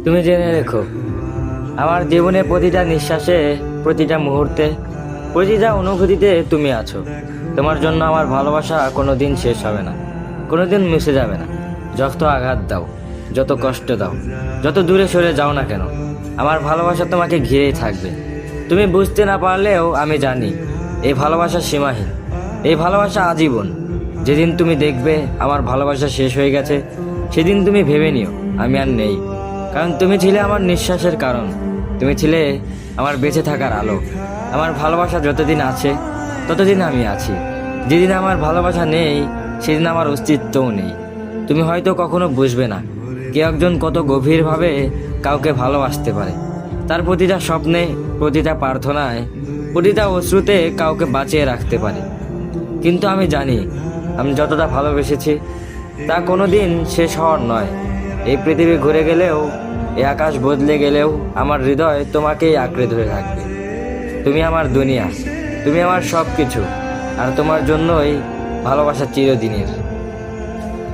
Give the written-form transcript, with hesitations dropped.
তুমি জেনে রেখো, আমার জীবনের প্রতিটা নিঃশ্বাসে, প্রতিটা মুহূর্তে, প্রতিটা অনুভূতিতে তুমি আছো। তোমার জন্য আমার ভালোবাসা কোনোদিন শেষ হবে না, কোনোদিন মুছে যাবে না। যত আঘাত দাও, যত কষ্ট দাও, যত দূরে সরে যাও না কেন, আমার ভালোবাসা তোমাকে ঘিরেই থাকবে। তুমি বুঝতে না পারলেও আমি জানি এই ভালোবাসা সীমাহীন, এই ভালোবাসা আজীবন। যেদিন তুমি দেখবে আমার ভালোবাসা শেষ হয়ে গেছে, সেদিন তুমি ভেবে নিও আমি আর নেই। কারণ তুমি ছিলে আমার নিঃশ্বাসের কারণ, তুমি ছিলে আমার বেঁচে থাকার আলো। আমার ভালোবাসা যতদিন আছে ততদিন আমি আছি। যেদিন আমার ভালোবাসা নেই, সেদিন আমার অস্তিত্বও নেই। তুমি হয়তো কখনো বুঝবে না কে একজন কত গভীরভাবে কাউকে ভালোবাসতে পারে। তার প্রতিটা স্বপ্নে, প্রতিটা প্রার্থনায়, প্রতিটা অশ্রুতে কাউকে বাঁচিয়ে রাখতে পারে। কিন্তু আমি জানি, আমি যতটা ভালোবেসেছি তা কোনোদিন শেষ হওয়ার নয়। এই পৃথিবী ঘুরে গেলেও, এই আকাশ বদলে গেলেও, আমার হৃদয় তোমাকেই আঁকড়ে ধরে থাকবে। তুমি আমার দুনিয়া, তুমি আমার সব কিছু, আর তোমার জন্যই ভালোবাসা চিরদিনের।